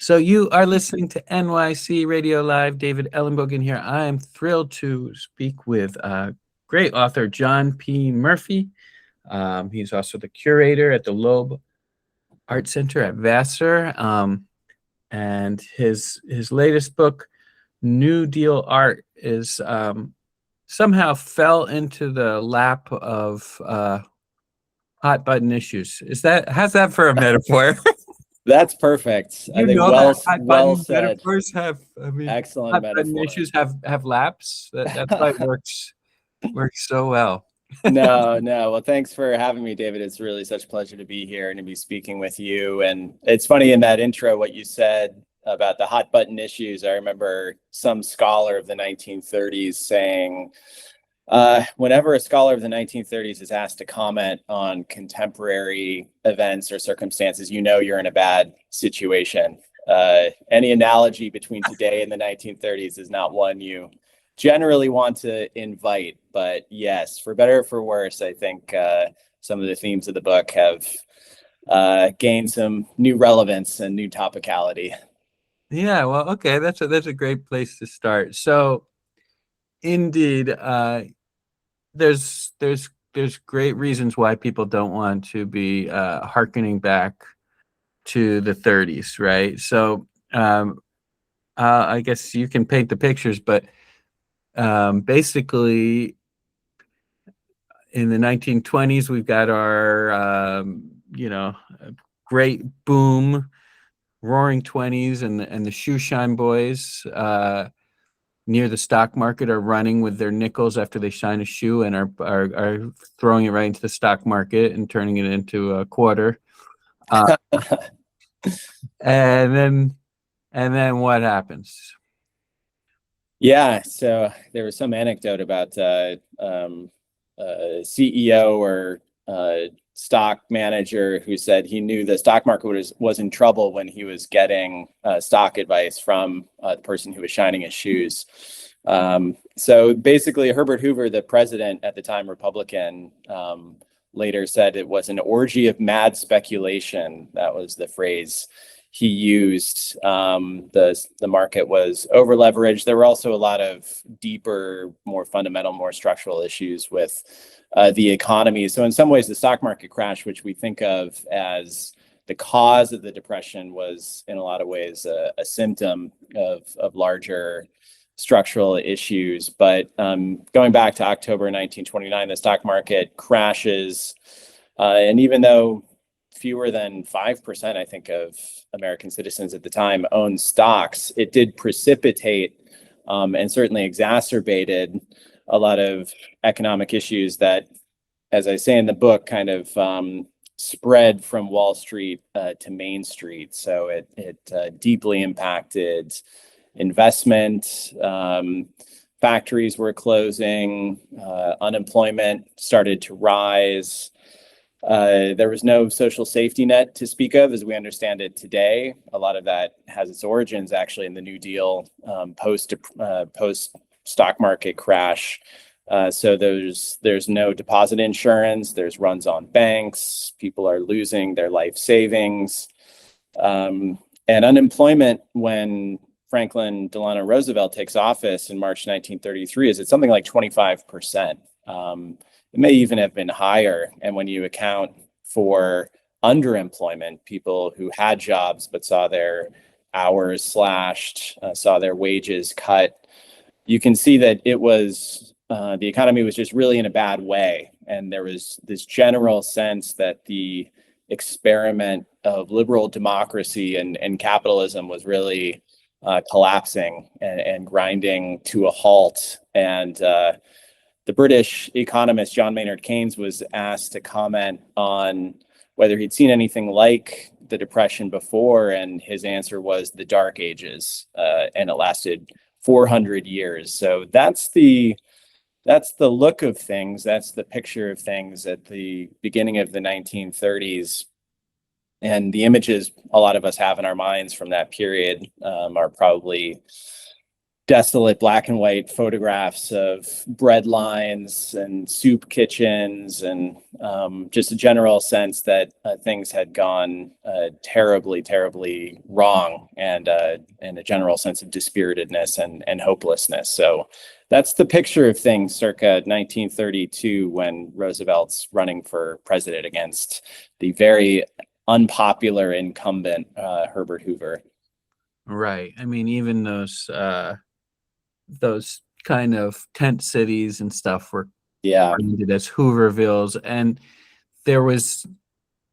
So you are listening to NYC Radio Live. David Ellenbogen here. I am thrilled to speak with great author John P. Murphy. He's also the curator at the Loeb Art Center at Vassar. And his latest book, New Deal Art, is somehow fell into the lap of hot button issues. How's that for a metaphor? That's perfect. You I think know that hot well button said. metaphors have, Excellent hot button metaphor. issues have laps. That's why it works so well. No. Well, thanks for having me, David. It's really such a pleasure to be here and to be speaking with you. And it's funny in that intro, what you said about the hot button issues. I remember some scholar of the 1930s saying, whenever a scholar of the 1930s is asked to comment on contemporary events or circumstances, you know you're in a bad situation. Any analogy between today and the 1930s is not one you generally want to invite. But yes, for better or for worse, I think some of the themes of the book have gained some new relevance and new topicality. Yeah, well, okay, that's a great place to start. So, indeed, there's great reasons why people don't want to be hearkening back to the 30s, right? So I guess you can paint the pictures, but basically in the 1920s we've got our great boom, roaring 20s, and the shoe shine boys near the stock market are running with their nickels after they shine a shoe and are throwing it right into the stock market and turning it into a quarter. And then what happens? Yeah, so there was some anecdote about CEO or stock manager who said he knew the stock market was in trouble when he was getting stock advice from the person who was shining his shoes. So basically, Herbert Hoover, the president at the time, Republican, later said it was an orgy of mad speculation. That was the phrase he used. The market was over leveraged. There were also a lot of deeper, more fundamental, more structural issues with the economy. So in some ways, the stock market crash, which we think of as the cause of the depression, was in a lot of ways a symptom of larger structural issues. But going back to October 1929, the stock market crashes. And even though fewer than 5%, I think, of American citizens at the time owned stocks, it did precipitate and certainly exacerbated a lot of economic issues that, as I say in the book, kind of spread from Wall Street to Main Street. So it deeply impacted investment. Factories were closing. Unemployment started to rise. There was no social safety net to speak of as we understand it today. A lot of that has its origins actually in the New Deal post stock market crash. So there's no deposit insurance. There's runs on banks. People are losing their life savings. And unemployment when Franklin Delano Roosevelt takes office in March 1933 is it's something like 25%. It may even have been higher. And when you account for underemployment, people who had jobs but saw their hours slashed, saw their wages cut, you can see that it was the economy was just really in a bad way. And there was this general sense that the experiment of liberal democracy and capitalism was really collapsing and grinding to a halt. And the British economist John Maynard Keynes was asked to comment on whether he'd seen anything like the Depression before, and his answer was the Dark Ages, and it lasted 400 years. So that's the look of things. That's the picture of things at the beginning of the 1930s. And the images a lot of us have in our minds from that period are probably desolate black and white photographs of bread lines and soup kitchens, and just a general sense that things had gone terribly, terribly wrong, and a general sense of dispiritedness and hopelessness. So that's the picture of things circa 1932 when Roosevelt's running for president against the very unpopular incumbent Herbert Hoover. Right. I mean, even those kind of tent cities and stuff were branded as Hoovervilles, and there was,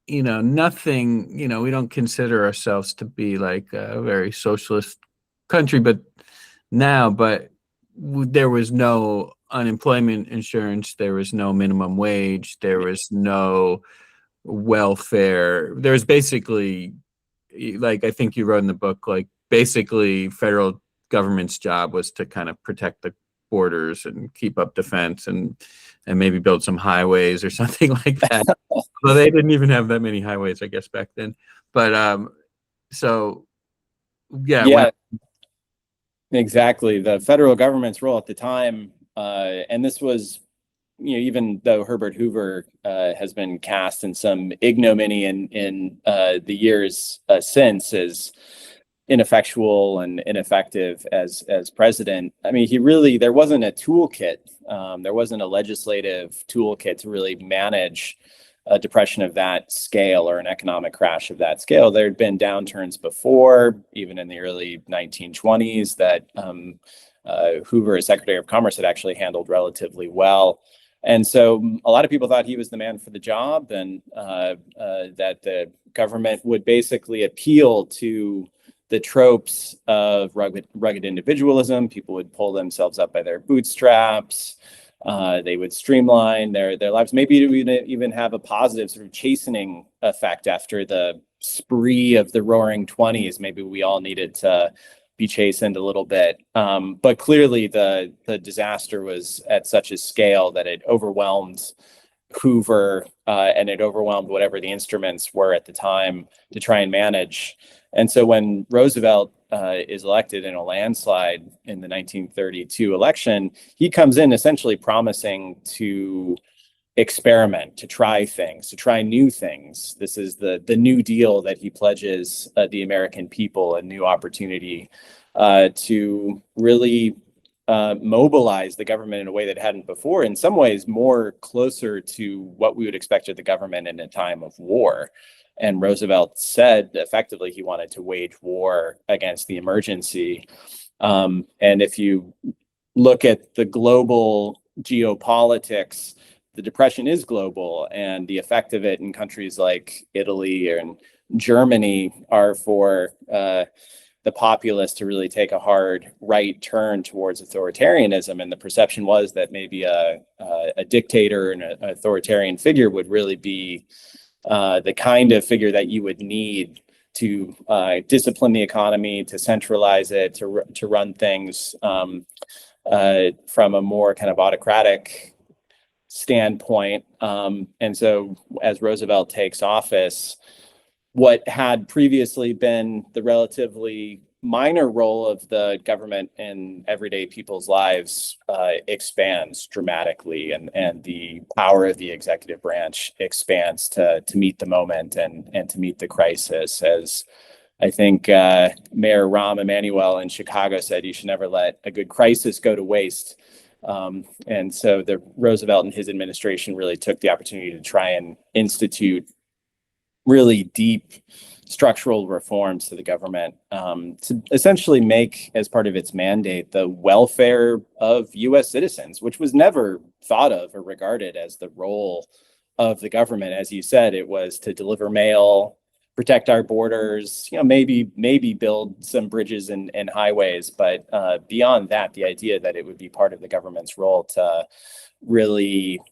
nothing, we don't consider ourselves to be like a very socialist country, but there was no unemployment insurance, there was no minimum wage, there was no welfare. There's basically, like I think you wrote in the book, like basically federal government's job was to kind of protect the borders and keep up defense and maybe build some highways or something like that. Well, they didn't even have that many highways, I guess, back then. But so yeah, exactly. The federal government's role at the time, and this was, even though Herbert Hoover has been cast in some ignominy in the years since as ineffectual and ineffective as president. I mean, there wasn't a toolkit. There wasn't a legislative toolkit to really manage a depression of that scale or an economic crash of that scale. There had been downturns before, even in the early 1920s, that Hoover, as Secretary of Commerce, had actually handled relatively well. And so a lot of people thought he was the man for the job, and that the government would basically appeal to the tropes of rugged individualism. People would pull themselves up by their bootstraps. They would streamline their lives. Maybe even have a positive sort of chastening effect after the spree of the Roaring '20s. Maybe we all needed to be chastened a little bit. But clearly the disaster was at such a scale that it overwhelmed Hoover, and it overwhelmed whatever the instruments were at the time to try and manage. And so when Roosevelt is elected in a landslide in the 1932 election, he comes in essentially promising to experiment, to try things, to try new things. This is the New Deal that he pledges the American people, a new opportunity to really mobilize the government in a way that hadn't before, in some ways more closer to what we would expect of the government in a time of war. And Roosevelt said effectively he wanted to wage war against the emergency. And if you look at the global geopolitics, the Depression is global, and the effect of it in countries like Italy and Germany are for the populace to really take a hard right turn towards authoritarianism. And the perception was that maybe a dictator and an authoritarian figure would really be the kind of figure that you would need to discipline the economy, to centralize it, to run things from a more kind of autocratic standpoint. And so as Roosevelt takes office, what had previously been the relatively minor role of the government in everyday people's lives expands dramatically, and the power of the executive branch expands to meet the moment and to meet the crisis. As I think Mayor Rahm Emanuel in Chicago said, you should never let a good crisis go to waste. And so the Roosevelt and his administration really took the opportunity to try and institute really deep structural reforms to the government to essentially make, as part of its mandate, the welfare of U.S. citizens, which was never thought of or regarded as the role of the government. As you said, it was to deliver mail, protect our borders, maybe build some bridges and highways. But beyond that, the idea that it would be part of the government's role to really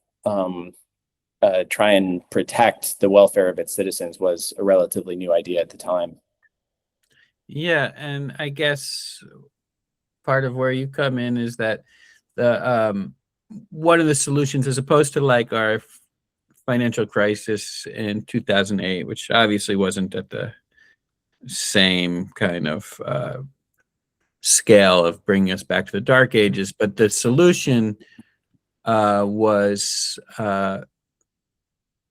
try and protect the welfare of its citizens was a relatively new idea at the time. Yeah, and I guess part of where you come in is that the one of the solutions, as opposed to like our financial crisis in 2008, which obviously wasn't at the same kind of scale of bringing us back to the Dark Ages. But the solution was, and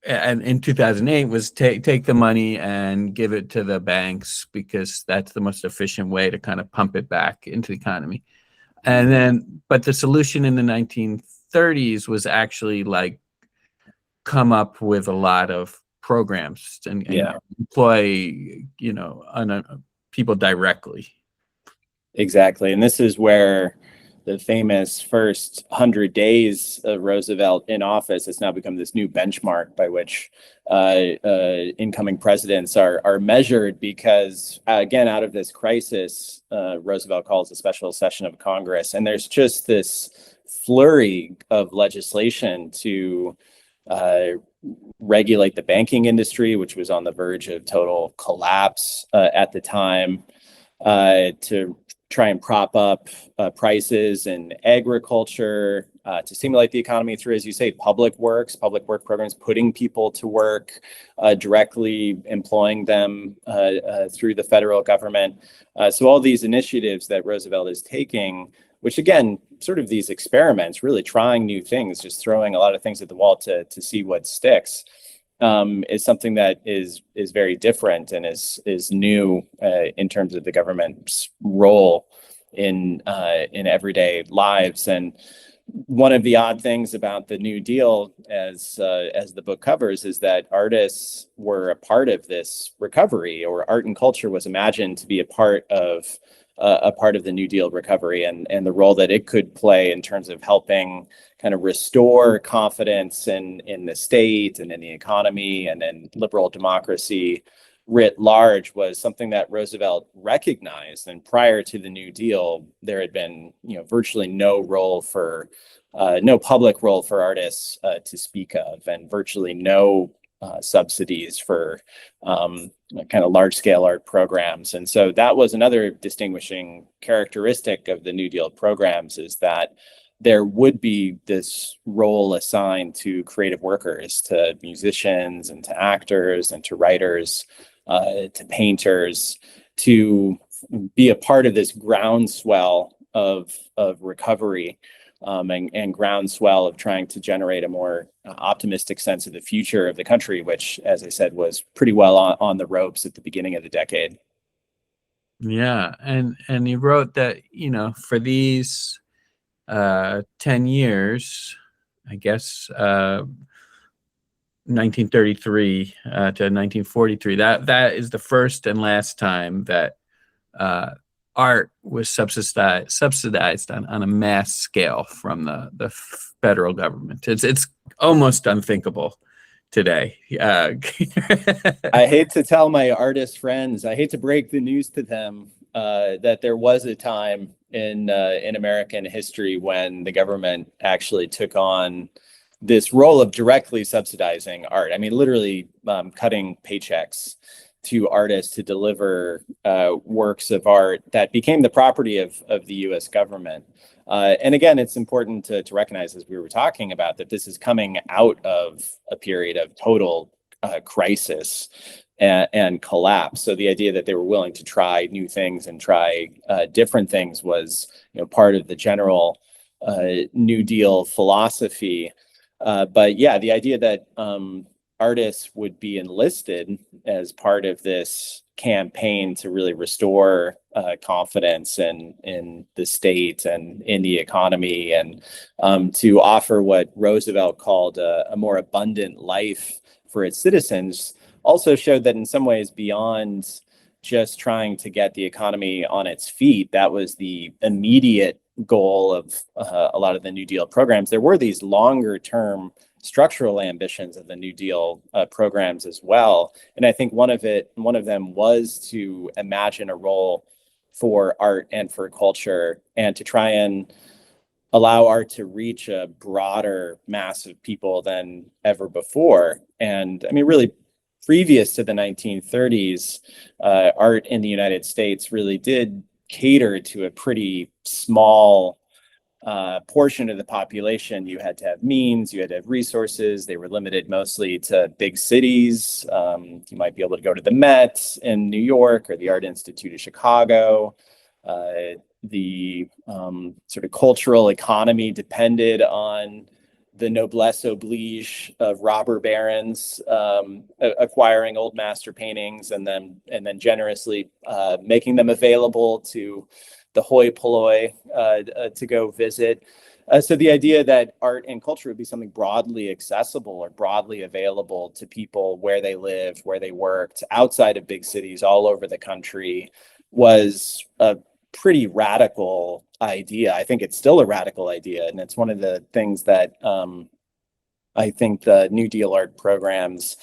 in 2008, was take the money and give it to the banks, because that's the most efficient way to kind of pump it back into the economy. And then, but the solution in the 1930s was actually like come up with a lot of programs and employ, people directly. Exactly. And this is where the famous first 100 days of Roosevelt in office has now become this new benchmark by which incoming presidents are measured, because, again, out of this crisis, Roosevelt calls a special session of Congress. And there's just this flurry of legislation to regulate the banking industry, which was on the verge of total collapse at the time, to try and prop up prices in agriculture, to stimulate the economy through, as you say, public work programs, putting people to work, directly employing them through the federal government. So all these initiatives that Roosevelt is taking, which, again, sort of these experiments, really trying new things, just throwing a lot of things at the wall to see what sticks, is something that is very different and is new in terms of the government's role in everyday lives. And one of the odd things about the New Deal, as the book covers, is that artists were a part of this recovery, or art and culture was imagined to be a part of the New Deal recovery, and the role that it could play in terms of helping kind of restore confidence in the state and in the economy and in liberal democracy writ large, was something that Roosevelt recognized. And prior to the New Deal, there had been, virtually no public role for artists to speak of, and virtually no subsidies for kind of large-scale art programs. And so that was another distinguishing characteristic of the New Deal programs, is that there would be this role assigned to creative workers, to musicians and to actors and to writers, to painters, to be a part of this groundswell of recovery, and groundswell of trying to generate a more optimistic sense of the future of the country, which, as I said, was pretty well on the ropes at the beginning of the decade. Yeah, and he wrote that, for these 10 years, I guess, 1933 to 1943, that is the first and last time that art was subsidized on a mass scale from the federal government. It's almost unthinkable today. I hate to tell my artist friends, I hate to break the news to them, that there was a time in American history when the government actually took on this role of directly subsidizing art. I mean, literally cutting paychecks to artists to deliver works of art that became the property of the U.S. government. And again, it's important to recognize, as we were talking about, that this is coming out of a period of total crisis and collapse. So the idea that they were willing to try new things and try different things was, part of the general New Deal philosophy. But yeah, the idea that artists would be enlisted as part of this campaign to really restore confidence in the state and in the economy, and to offer what Roosevelt called a more abundant life for its citizens, also showed that in some ways, beyond just trying to get the economy on its feet, that was the immediate goal of a lot of the New Deal programs. There were these longer term structural ambitions of the New Deal programs as well. And I think one of them was to imagine a role for art and for culture, and to try and allow art to reach a broader mass of people than ever before. And I mean, really, previous to the 1930s, art in the United States really did cater to a pretty small portion of the population. You had to have means, you had to have resources. They were limited mostly to big cities. You might be able to go to the Met in New York or the Art Institute of Chicago. The sort of cultural economy depended on the noblesse oblige of robber barons acquiring old master paintings and then generously making them available to the hoi polloi to go visit. So the idea that art and culture would be something broadly accessible or broadly available to people where they lived, where they worked, outside of big cities all over the country was a pretty radical idea. I think it's still a radical idea, and it's one of the things that I think the New Deal art programs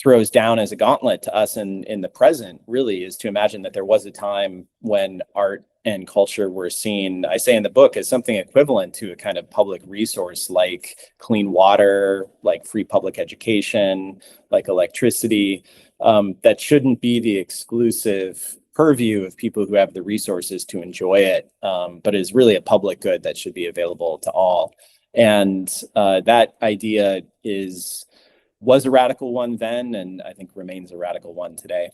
throws down as a gauntlet to us in the present, really, is to imagine that there was a time when art and culture were seen, I say in the book, as something equivalent to a kind of public resource like clean water, like free public education, like electricity, that shouldn't be the exclusive purview of people who have the resources to enjoy it, but is really a public good that should be available to all. And that idea was a radical one then, and I think remains a radical one today.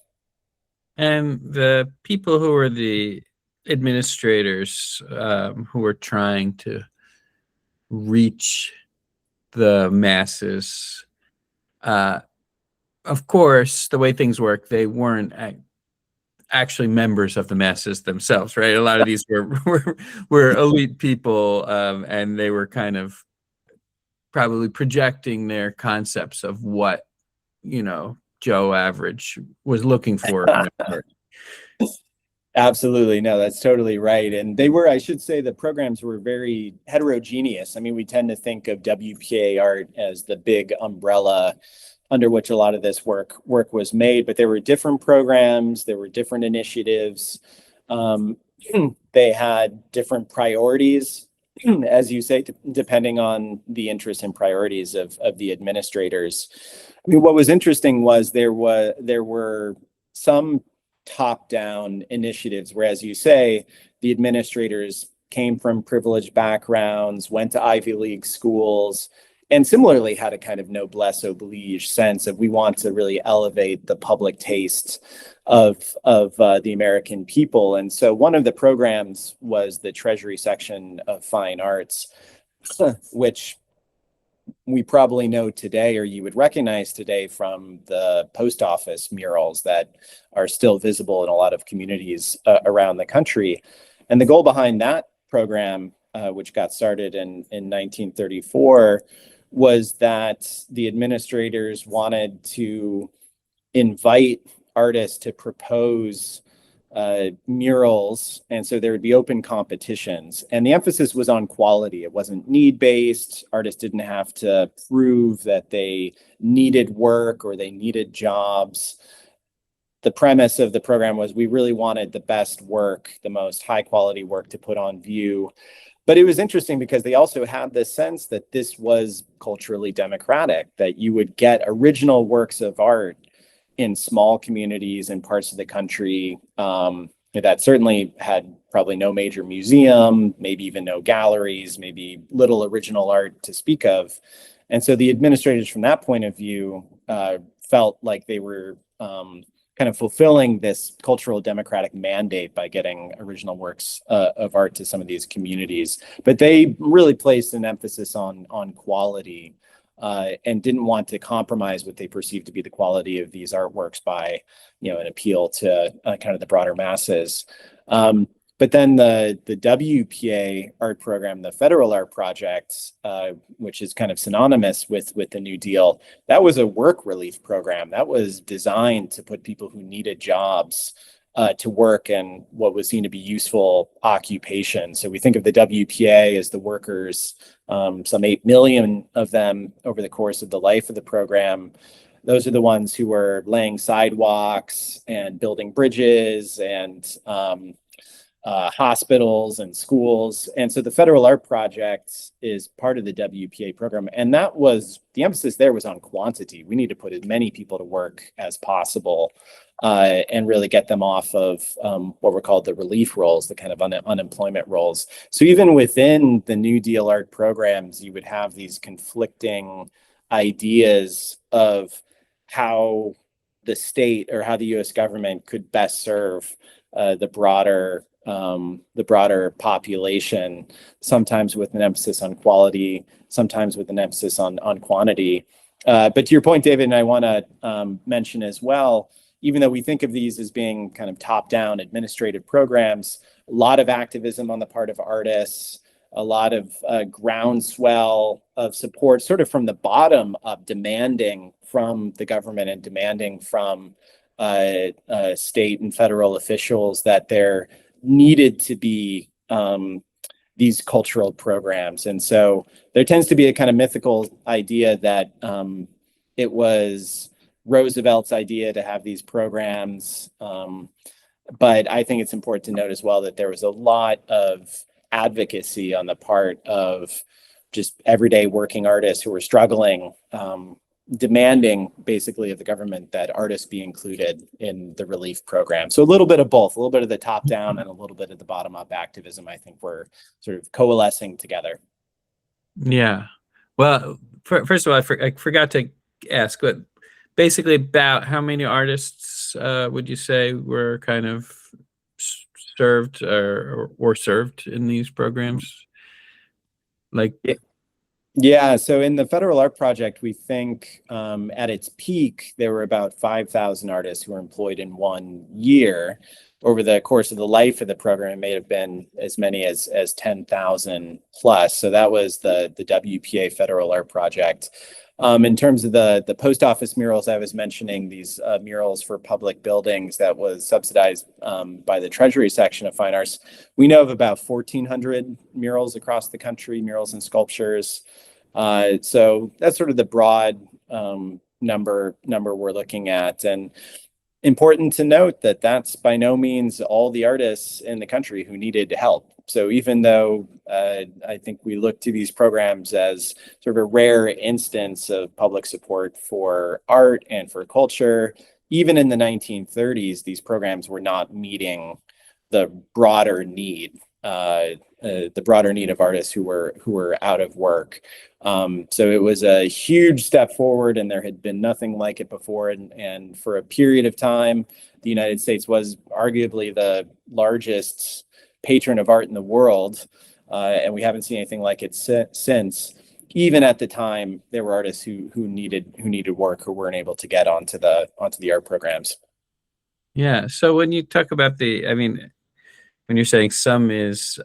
And the people who were the administrators who were trying to reach the masses, of course, the way things work, they weren't actually members of the masses themselves, right? A lot of these were elite people, and they were kind of probably projecting their concepts of what, Joe Average was looking for in art. Absolutely. No, that's totally right. And they were, I should say, the programs were very heterogeneous. I mean, we tend to think of WPA art as the big umbrella under which a lot of this work was made, but there were different programs, there were different initiatives. They had different priorities, as you say, depending on the interests and priorities of the administrators. I mean, what was interesting was there were some top-down initiatives where, as you say, the administrators came from privileged backgrounds, went to Ivy League schools, and similarly had a kind of noblesse oblige sense of we want to really elevate the public taste of the American people. And so one of the programs was the Treasury section of Fine Arts, which we probably know today, or you would recognize today, from the post office murals that are still visible in a lot of communities around the country. And the goal behind that program, which got started in 1934, was that the administrators wanted to invite artists to propose murals, and so there would be open competitions, and the emphasis was on quality. It wasn't need-based. Artists didn't have to prove that they needed work or they needed jobs. The premise of the program was we really wanted the best work, the most high-quality work to put on view. But it was interesting because they also had this sense that this was culturally democratic, that you would get original works of art in small communities and parts of the country that certainly had probably no major museum, maybe even no galleries, maybe little original art to speak of. And so the administrators from that point of view felt like they were kind of fulfilling this cultural democratic mandate by getting original works of art to some of these communities. But they really placed an emphasis on quality and didn't want to compromise what they perceived to be the quality of these artworks by, an appeal to kind of the broader masses. But then the WPA art program, the Federal Art Project, which is kind of synonymous with the New Deal, that was a work relief program that was designed to put people who needed jobs to work in what was seen to be useful occupation. So we think of the WPA as the workers, some 8 million of them over the course of the life of the program. Those are the ones who were laying sidewalks and building bridges and hospitals and schools. And so the Federal Art Project is part of the WPA program. And that was, the emphasis there was on quantity. We need to put as many people to work as possible and really get them off of what were called the relief rolls, the kind of unemployment rolls. So even within the New Deal art programs, you would have these conflicting ideas of how the state or how the US government could best serve the broader population, sometimes with an emphasis on quality, sometimes with an emphasis on quantity. But to your point, David, and I want to mention as well, even though we think of these as being kind of top-down administrative programs, a lot of activism on the part of artists, a lot of groundswell of support sort of from the bottom up, demanding from the government and demanding from state and federal officials that there needed to be these cultural programs. And so there tends to be a kind of mythical idea that it was Roosevelt's idea to have these programs. But I think it's important to note as well that there was a lot of advocacy on the part of just everyday working artists who were struggling, demanding basically of the government that artists be included in the relief program. So a little bit of both, a little bit of the top down and a little bit of the bottom up activism, I think were sort of coalescing together. Yeah. Well, first of all, I forgot to ask, but basically about how many artists would you say were kind of served or served in these programs? Like, yeah, so in the Federal Art Project, we think at its peak, there were about 5,000 artists who were employed in 1 year. Over the course of the life of the program, it may have been as many as 10,000 plus. So that was the WPA Federal Art Project. In terms of the post office murals I was mentioning, these murals for public buildings that was subsidized by the Treasury section of Fine Arts, we know of about 1,400 murals across the country, murals and sculptures. So that's sort of the broad number we're looking at. And important to note that that's by no means all the artists in the country who needed help. So even though I think we look to these programs as sort of a rare instance of public support for art and for culture, even in the 1930s, these programs were not meeting the broader need of artists who were out of work. So it was a huge step forward, and there had been nothing like it before. And for a period of time, the United States was arguably the largest patron of art in the world, and we haven't seen anything like it since. Even at the time, there were artists who needed work who weren't able to get onto the art programs. yeah. So when you talk about when you're saying some is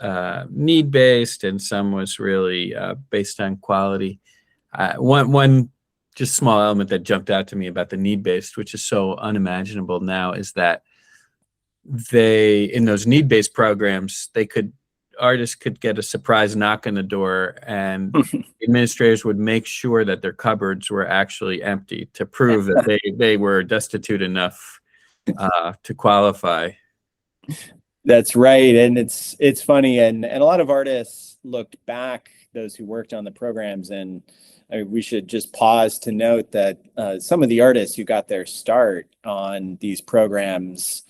need-based and some was really based on quality, one just small element that jumped out to me about the need-based, which is so unimaginable now, is that in those need-based programs, artists could get a surprise knock on the door, and administrators would make sure that their cupboards were actually empty to prove that they were destitute enough to qualify. That's right. And it's funny. And a lot of artists looked back, those who worked on the programs, and we should just pause to note that some of the artists who got their start on these programs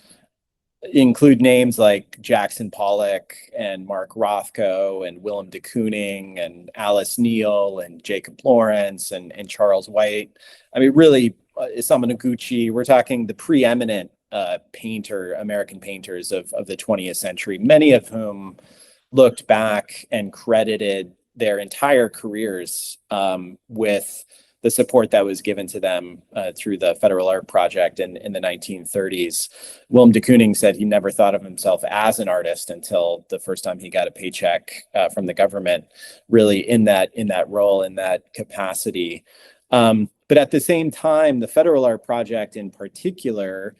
include names like Jackson Pollock and Mark Rothko and Willem de Kooning and Alice Neal and Jacob Lawrence and Charles White. I mean, really, Isamu Noguchi, we're talking the preeminent American painters of the 20th century, many of whom looked back and credited their entire careers with the support that was given to them through the Federal Art Project in the 1930s. Willem de Kooning said he never thought of himself as an artist until the first time he got a paycheck from the government, really in that role, in that capacity. But at the same time, the Federal Art Project in particular,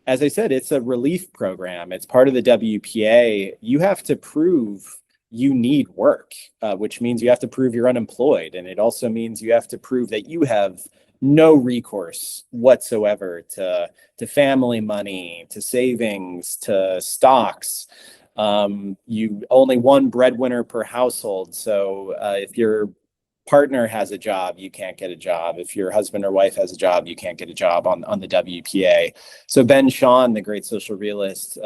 as I said, it's a relief program. It's part of the WPA. You have to prove you need work, which means you have to prove you're unemployed. And it also means you have to prove that you have no recourse whatsoever to family money, to savings, to stocks. You only one breadwinner per household. So if your partner has a job, you can't get a job. If your husband or wife has a job, you can't get a job on the WPA. So Ben Shahn, the great social realist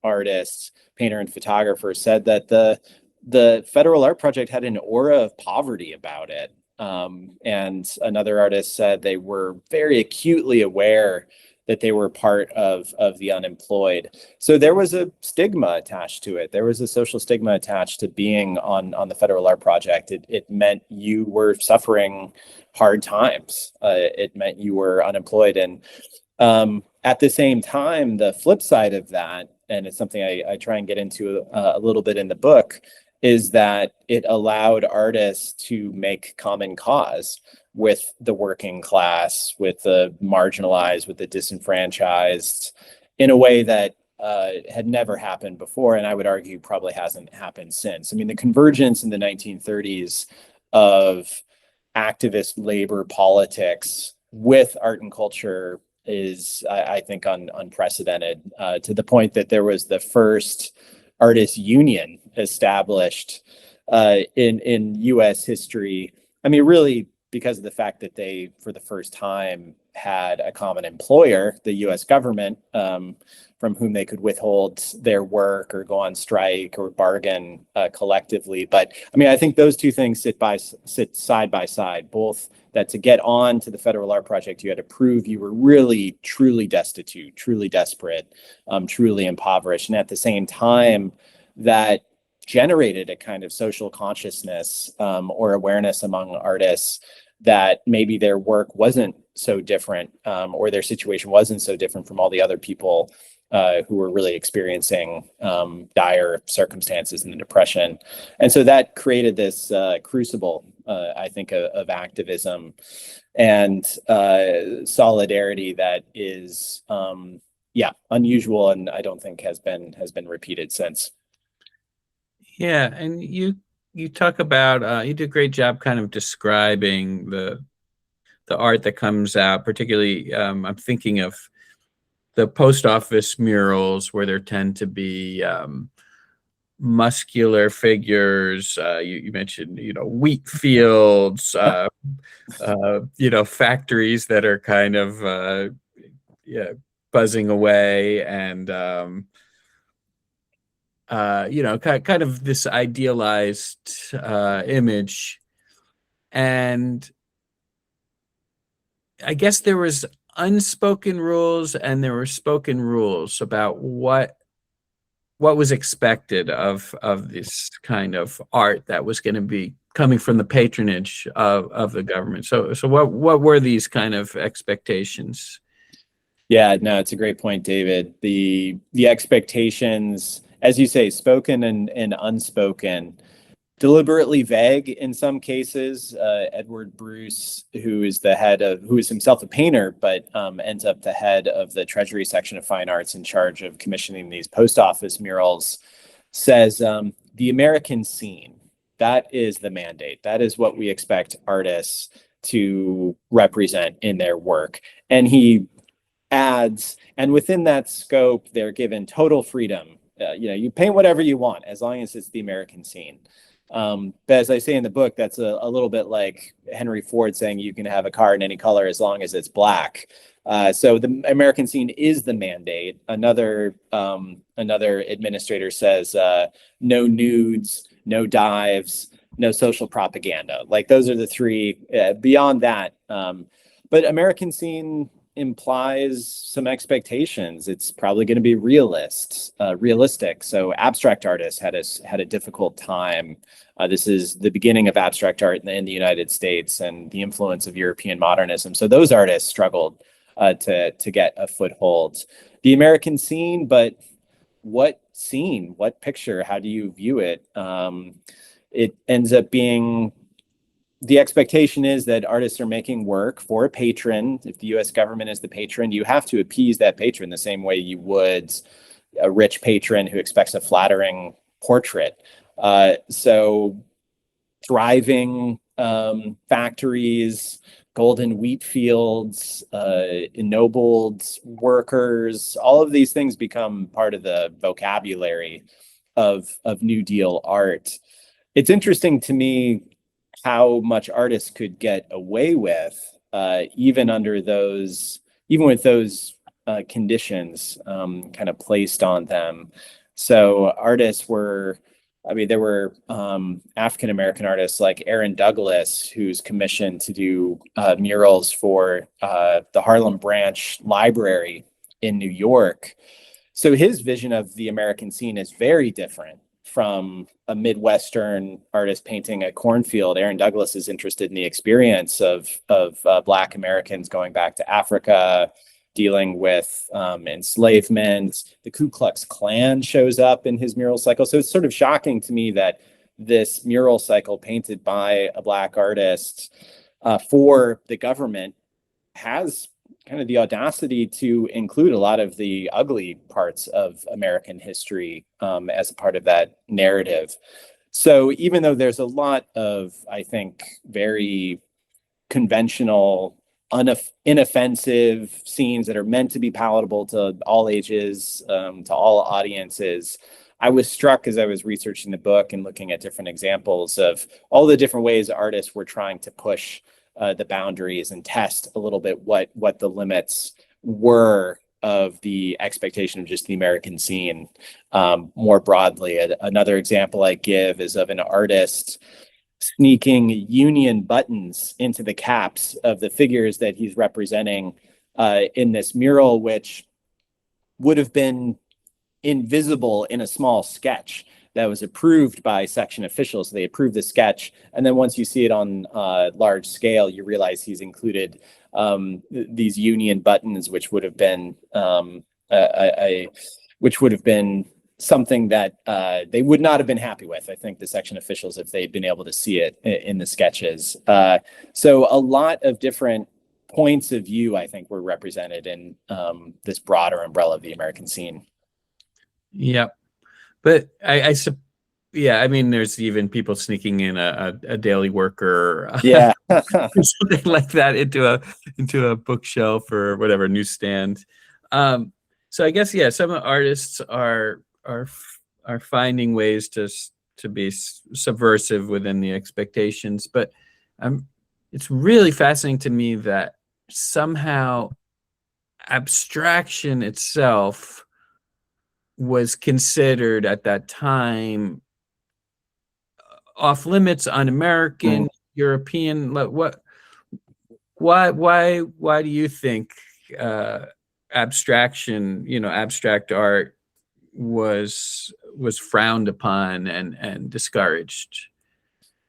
artist, painter, and photographer, said that the Federal Art Project had an aura of poverty about it. And another artist said they were very acutely aware that they were part of the unemployed. So there was a stigma attached to it. There was a social stigma attached to being on the Federal Art Project. It meant you were suffering hard times. It meant you were unemployed. And at the same time, the flip side of that, and it's something I try and get into a little bit in the book, is that it allowed artists to make common cause with the working class, with the marginalized, with the disenfranchised, in a way that had never happened before, and I would argue probably hasn't happened since. I mean, the convergence in the 1930s of activist labor politics with art and culture is, I think, unprecedented, to the point that there was the first artists union established in U.S. history. I mean, really, because of the fact that they, for the first time, had a common employer, the U.S. government, from whom they could withhold their work or go on strike or bargain collectively. But I mean, I think those two things sit side by side, both that to get on to the Federal Art Project, you had to prove you were really, truly destitute, truly desperate, truly impoverished. And at the same time, that generated a kind of social consciousness or awareness among artists that maybe their work wasn't so different, or their situation wasn't so different from all the other people who were really experiencing dire circumstances in the Depression. And so that created this crucible, I think, of activism and solidarity that is, unusual, and I don't think has been repeated since. Yeah, and you talk about you do a great job kind of describing the art that comes out, particularly I'm thinking of the post office murals where there tend to be muscular figures. You mentioned, wheat fields, factories that are kind of buzzing away, and kind of this idealized image. And I guess there was unspoken rules and there were spoken rules about what was expected of this kind of art that was going to be coming from the patronage of the government. So what were these kind of expectations? Yeah, no, it's a great point, David. The expectations, as you say, spoken and unspoken, deliberately vague in some cases. Edward Bruce, who is himself a painter, but ends up the head of the Treasury section of Fine Arts in charge of commissioning these post office murals, says the American scene, that is the mandate. That is what we expect artists to represent in their work. And he adds, and within that scope, they're given total freedom. You paint whatever you want as long as it's the American scene. But as I say in the book, that's a little bit like Henry Ford saying you can have a car in any color as long as it's black. So the American scene is the mandate. Another administrator says no nudes, no dives, no social propaganda. Like those are the three. Beyond that, but American scene implies some expectations. It's probably going to be realistic. So abstract artists had a difficult time. This is the beginning of abstract art in the United States and the influence of European modernism. So those artists struggled to get a foothold. The American scene, but what scene, what picture, how do you view it? It ends up being, the expectation is that artists are making work for a patron. If the U.S. government is the patron, you have to appease that patron the same way you would a rich patron who expects a flattering portrait. So thriving factories, golden wheat fields, ennobled workers, all of these things become part of the vocabulary of New Deal art. It's interesting to me how much artists could get away with, even with those conditions kind of placed on them. So artists were I mean, there were African American artists like Aaron Douglas, who's commissioned to do murals for the Harlem Branch Library in New York. So his vision of the American scene is very different from a Midwestern artist painting a cornfield. Aaron Douglas is interested in the experience of Black Americans going back to Africa, dealing with enslavement. The Ku Klux Klan shows up in his mural cycle. So it's sort of shocking to me that this mural cycle painted by a Black artist for the government has kind of the audacity to include a lot of the ugly parts of American history as a part of that narrative. So even though there's a lot of, I think, very conventional, inoffensive scenes that are meant to be palatable to all ages, to all audiences, I was struck as I was researching the book and looking at different examples of all the different ways artists were trying to push the boundaries and test a little bit what the limits were of the expectation of just the American scene more broadly. Another example I give is of an artist sneaking Union buttons into the caps of the figures that he's representing in this mural, which would have been invisible in a small sketch that was approved by section officials. They approved the sketch, and then once you see it on large scale, you realize he's included these Union buttons, which would have been something that they would not have been happy with, I think, the section officials, if they'd been able to see it in the sketches. So a lot of different points of view, I think, were represented in this broader umbrella of the American scene. Yep. But I mean, there's even people sneaking in a daily worker, Yeah. something like that into a bookshelf or whatever newsstand. So I guess some artists are finding ways to be subversive within the expectations, but it's really fascinating to me that somehow abstraction itself was considered at that time off limits, un-American, European. Why do you think abstraction, abstract art was frowned upon and discouraged?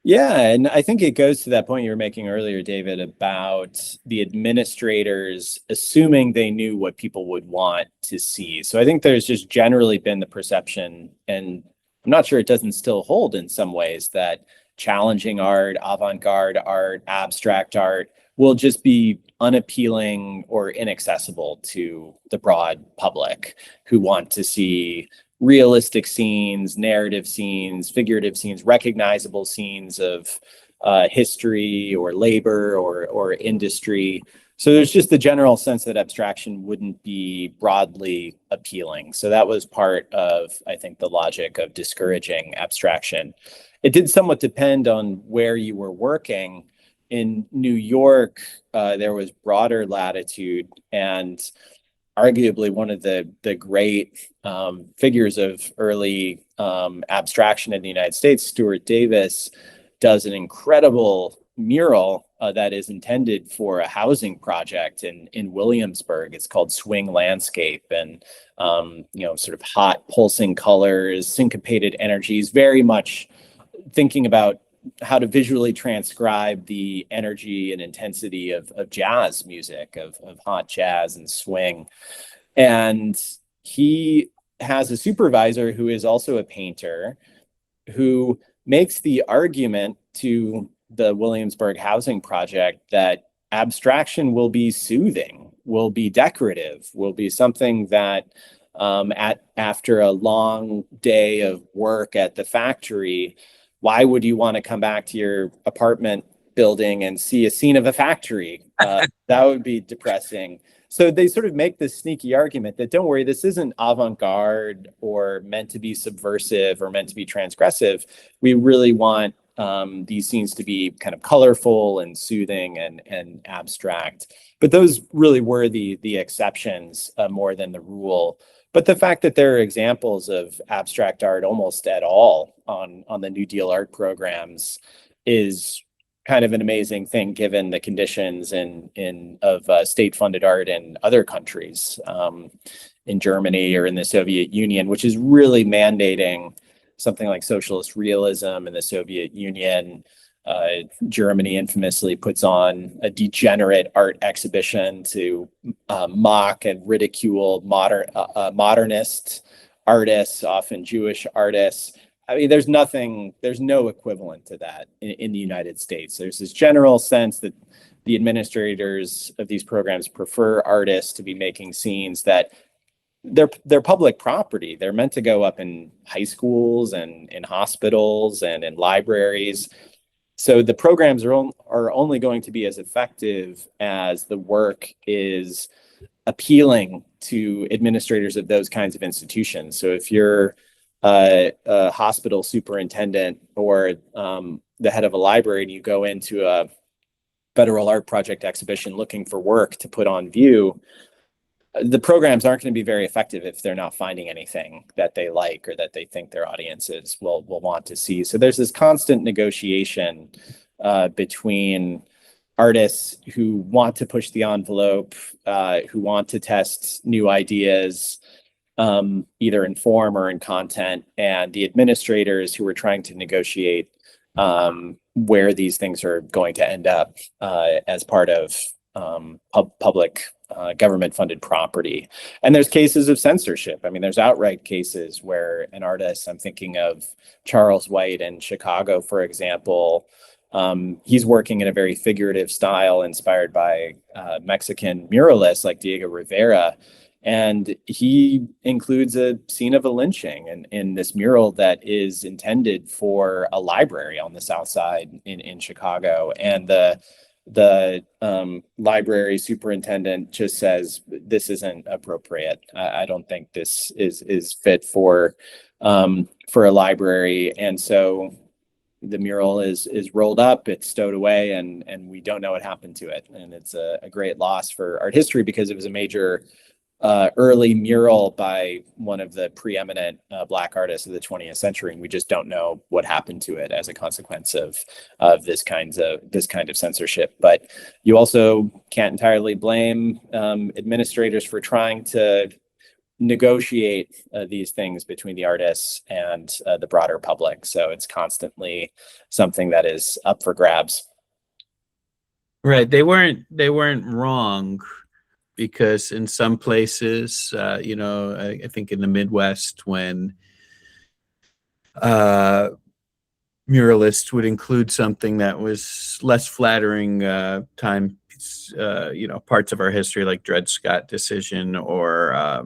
Yeah, and I think it goes to that point you were making earlier, David, about the administrators assuming they knew what people would want to see. So I think there's just generally been the perception, and I'm not sure it doesn't still hold in some ways, that challenging art, avant-garde art, abstract art will just be unappealing or inaccessible to the broad public who want to see realistic scenes, narrative scenes, figurative scenes, recognizable scenes of history or labor or industry. So there's just the general sense that abstraction wouldn't be broadly appealing. So that was part of, I think, the logic of discouraging abstraction. It did somewhat depend on where you were working. In New York, there was broader latitude, and arguably one of the great figures of early abstraction in the United States, Stuart Davis, does an incredible mural that is intended for a housing project in Williamsburg. It's called Swing Landscape, and sort of hot pulsing colors, syncopated energies, very much thinking about how to visually transcribe the energy and intensity of jazz music, of hot jazz and swing. And he has a supervisor who is also a painter, who makes the argument to the Williamsburg housing project that abstraction will be soothing, will be decorative, will be something that after a long day of work at the factory, why would you want to come back to your apartment building and see a scene of a factory? That would be depressing. So they sort of make this sneaky argument that, don't worry, this isn't avant-garde or meant to be subversive or meant to be transgressive. We really want these scenes to be kind of colorful and soothing and abstract. But those really were the exceptions more than the rule. But the fact that there are examples of abstract art almost at all on the New Deal art programs is kind of an amazing thing, given the conditions of state-funded art in other countries, in Germany or in the Soviet Union, which is really mandating something like socialist realism in the Soviet Union. Germany infamously puts on a degenerate art exhibition to mock and ridicule modernist artists, often Jewish artists. I mean, there's no equivalent to that in the United States. There's this general sense that the administrators of these programs prefer artists to be making scenes that they're public property. They're meant to go up in high schools and in hospitals and in libraries. So the programs are only going to be as effective as the work is appealing to administrators of those kinds of institutions. So if you're a hospital superintendent or the head of a library and you go into a federal art project exhibition looking for work to put on view, the programs aren't going to be very effective if they're not finding anything that they like or that they think their audiences will want to see. So there's this constant negotiation between artists who want to push the envelope, who want to test new ideas, either in form or in content, and the administrators who are trying to negotiate where these things are going to end up as part of public government-funded property. And there's cases of censorship. I mean, there's outright cases where an artist, I'm thinking of Charles White in Chicago, for example, he's working in a very figurative style inspired by Mexican muralists like Diego Rivera. And he includes a scene of a lynching in this mural that is intended for a library on the South Side in Chicago. And the library superintendent just says, this isn't appropriate. I don't think this is fit for a library. And so the mural is rolled up, it's stowed away, and we don't know what happened to it. And it's a great loss for art history because it was a major early mural by one of the preeminent Black artists of the 20th century, and we just don't know what happened to it as a consequence of this kind of censorship. But you also can't entirely blame administrators for trying to negotiate these things between the artists and the broader public. So it's constantly something that is up for grabs. Right. They weren't wrong, because in some places, I think in the Midwest, when muralists would include something that was less flattering parts of our history, like Dred Scott decision or,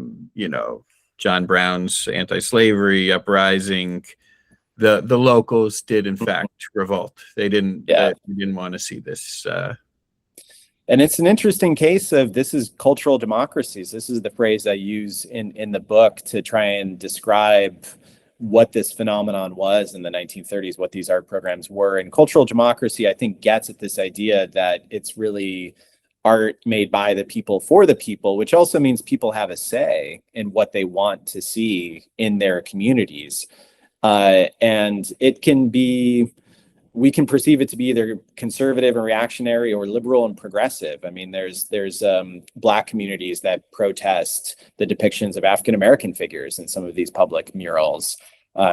John Brown's anti-slavery uprising, the locals did in fact revolt. They didn't want to see this. And it's an interesting case of, this is cultural democracies. This is the phrase I use in the book to try and describe what this phenomenon was in the 1930s, what these art programs were. And cultural democracy, I think, gets at this idea that it's really art made by the people for the people, which also means people have a say in what they want to see in their communities. And it can be, we can perceive it to be either conservative and reactionary or liberal and progressive. I mean, there's Black communities that protest the depictions of African-American figures in some of these public murals.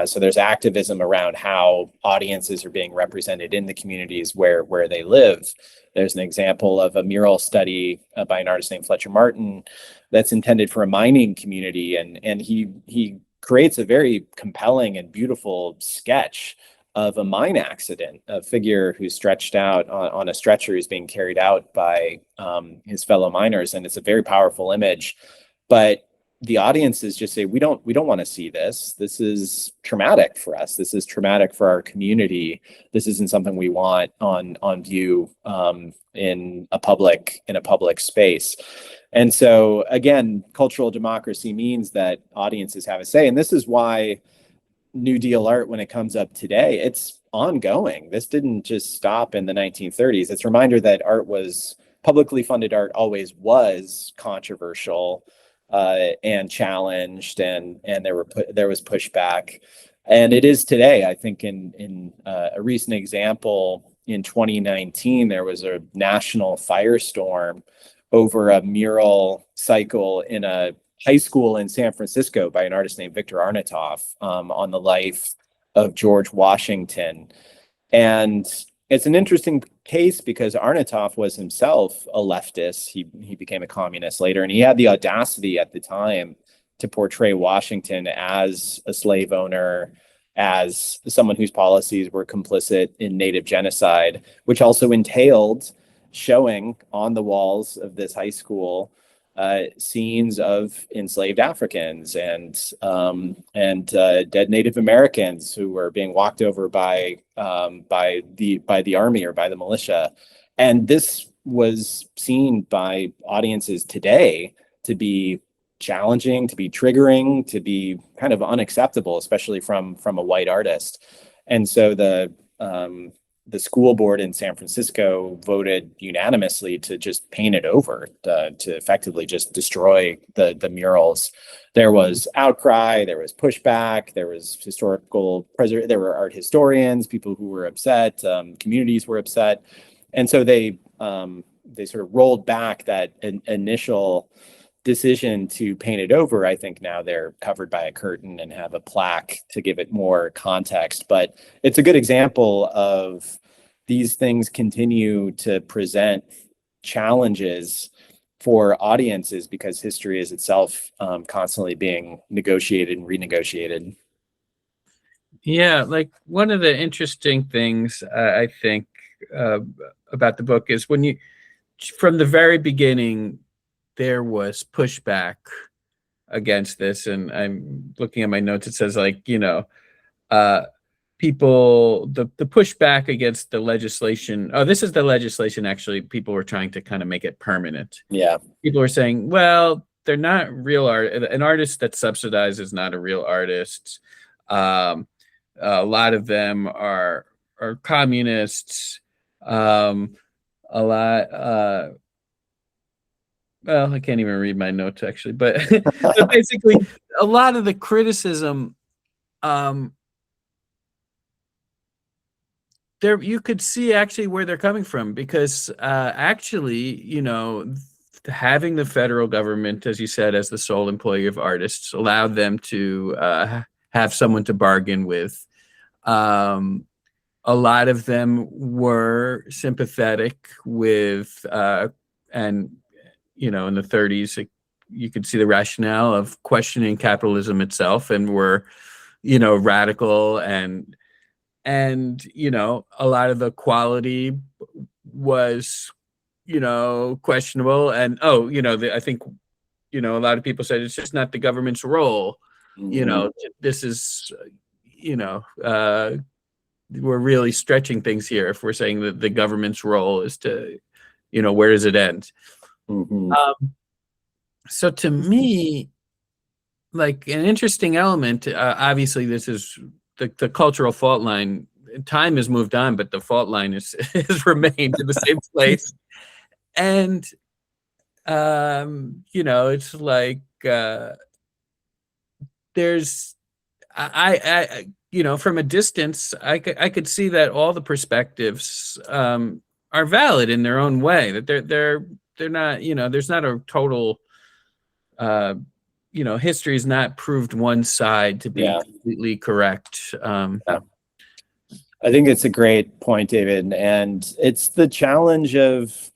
So there's activism around how audiences are being represented in the communities where they live. There's an example of a mural study by an artist named Fletcher Martin that's intended for a mining community. And he creates a very compelling and beautiful sketch of a mine accident, a figure who's stretched out on a stretcher who's being carried out by his fellow miners. And it's a very powerful image, but the audiences just say, we don't want to see this. This is traumatic for us. This is traumatic for our community. This isn't something we want on view in a public space. And so again, cultural democracy means that audiences have a say. And this is why New Deal art, when it comes up today, it's ongoing. This didn't just stop in the 1930s. It's a reminder that publicly funded art always was controversial. and challenged, and there was pushback, and it is today. I think in a recent example in 2019, there was a national firestorm over a mural cycle in a high school in San Francisco by an artist named Victor Arnautoff, on the life of George Washington. And it's an interesting case because Arnautoff was himself a leftist. He became a communist later, and he had the audacity at the time to portray Washington as a slave owner, as someone whose policies were complicit in native genocide, which also entailed showing on the walls of this high school scenes of enslaved Africans and dead Native Americans who were being walked over by the army or by the militia, and this was seen by audiences today to be challenging, to be triggering, to be kind of unacceptable, especially from a white artist. And so the school board in San Francisco voted unanimously to just paint it over, to effectively just destroy the murals. There was outcry, there was pushback, there was there were art historians, people who were upset, communities were upset, and so they sort of rolled back that initial decision to paint it over. I think now they're covered by a curtain and have a plaque to give it more context. But it's a good example of these things continue to present challenges for audiences because history is itself constantly being negotiated and renegotiated. Yeah, like one of the interesting things I think about the book is from the very beginning, there was pushback against this. And I'm looking at my notes, it says the pushback against the legislation. Oh, this is the legislation. Actually, people were trying to kind of make it permanent. Yeah. People were saying, well, they're not real art. An artist that's subsidized is not a real artist. A lot of them are communists. Well, I can't even read my notes actually, but basically a lot of the criticism, there you could see actually where they're coming from, because actually, having the federal government, as you said, as the sole employer of artists allowed them to have someone to bargain with. A lot of them were sympathetic with, and in the 30s, you could see the rationale of questioning capitalism itself, and were, radical, and a lot of the quality was, questionable. And I think, a lot of people said it's just not the government's role. Mm-hmm. This is, we're really stretching things here if we're saying that the government's role is to, where does it end? Mm-hmm. So to me, like an interesting element, obviously this is the cultural fault line. Time has moved on, but the fault line has remained in the same place. And, it's like, there's, from a distance, I could see that all the perspectives are valid in their own way, that they're not, there's not a total, history is not proved one side to be completely correct. I think it's a great point, David. And it's the challenge of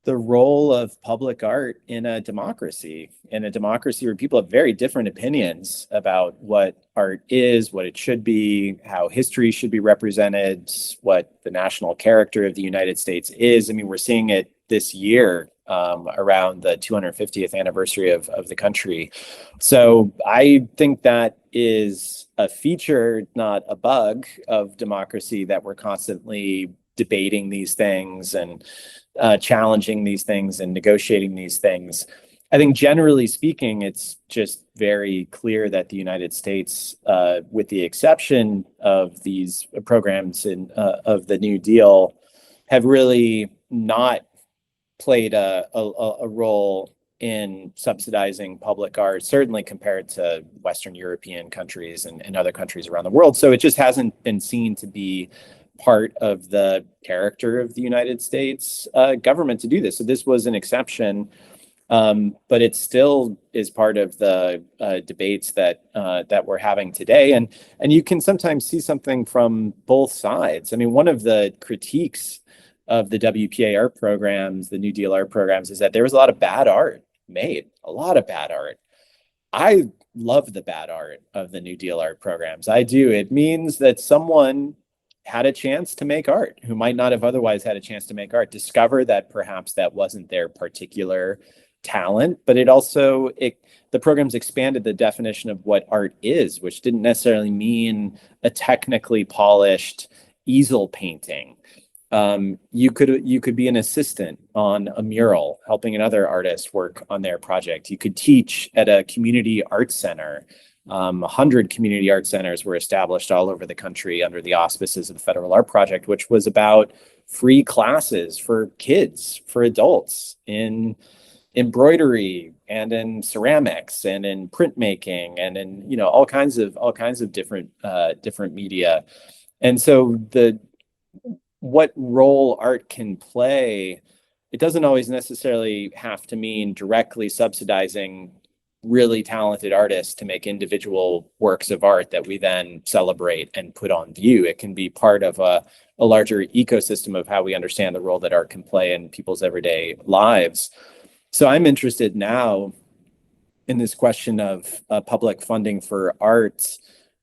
the role of public art in a democracy where people have very different opinions about what art is, what it should be, how history should be represented, what the national character of the United States is. I mean, we're seeing it this year around the 250th anniversary of the country. So I think that is a feature, not a bug, of democracy, that we're constantly debating these things and challenging these things and negotiating these things. I think generally speaking, it's just very clear that the United States, with the exception of these programs of the New Deal, have really not played a role in subsidizing public art, certainly compared to Western European countries and other countries around the world. So it just hasn't been seen to be part of the character of the United States government to do this. So this was an exception, but it still is part of the debates that we're having today. And you can sometimes see something from both sides. I mean, one of the critiques of the WPA art programs, the New Deal art programs, is that there was a lot of bad art made, a lot of bad art. I love the bad art of the New Deal art programs. I do. It means that someone had a chance to make art who might not have otherwise had a chance to make art, discover that perhaps that wasn't their particular talent, but the programs expanded the definition of what art is, which didn't necessarily mean a technically polished easel painting. You could be an assistant on a mural, helping another artist work on their project. You could teach at a community art center. 100 community art centers were established all over the country under the auspices of the Federal Art Project, which was about free classes for kids, for adults in embroidery and in ceramics and in printmaking and in all kinds of different media. And so what role art can play, it doesn't always necessarily have to mean directly subsidizing really talented artists to make individual works of art that we then celebrate and put on view. It can be part of a larger ecosystem of how we understand the role that art can play in people's everyday lives. So I'm interested now in this question of public funding for arts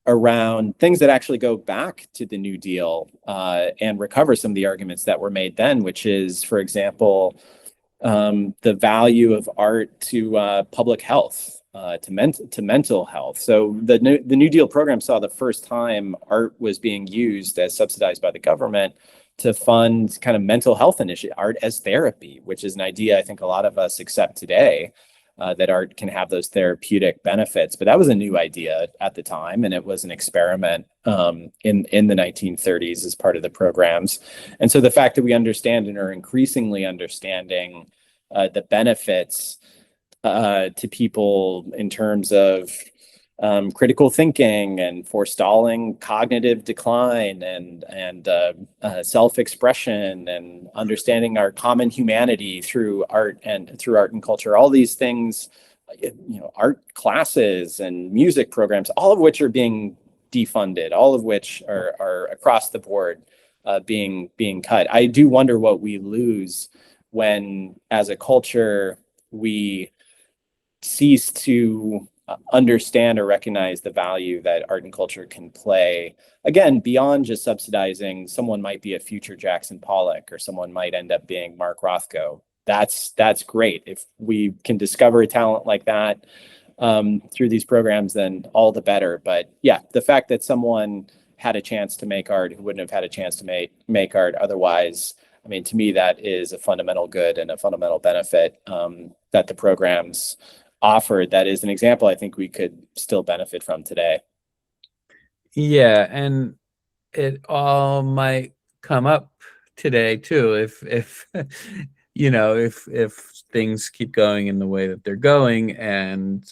around things that actually go back to the New Deal and recover some of the arguments that were made then, which is, for example, the value of art to public health, to mental health. So the New Deal program saw the first time art was being used as subsidized by the government to fund kind of mental health initiatives, art as therapy, which is an idea I think a lot of us accept today. That art can have those therapeutic benefits, but that was a new idea at the time, and it was an experiment in the 1930s as part of the programs. And so the fact that we understand and are increasingly understanding the benefits to people in terms of critical thinking and forestalling cognitive decline and self-expression and understanding our common humanity through art and culture, all these things, art classes and music programs, all of which are being defunded, all of which are across the board being cut. I do wonder what we lose when, as a culture, we cease to understand or recognize the value that art and culture can play. Again, beyond just subsidizing, someone might be a future Jackson Pollock, or someone might end up being Mark Rothko. That's great. If we can discover a talent like that through these programs, then all the better. But yeah, the fact that someone had a chance to make art who wouldn't have had a chance to make art otherwise, I mean, to me, that is a fundamental good and a fundamental benefit that the programs offered. That is an example I think we could still benefit from today. Yeah, and it all might come up today too if if things keep going in the way that they're going, and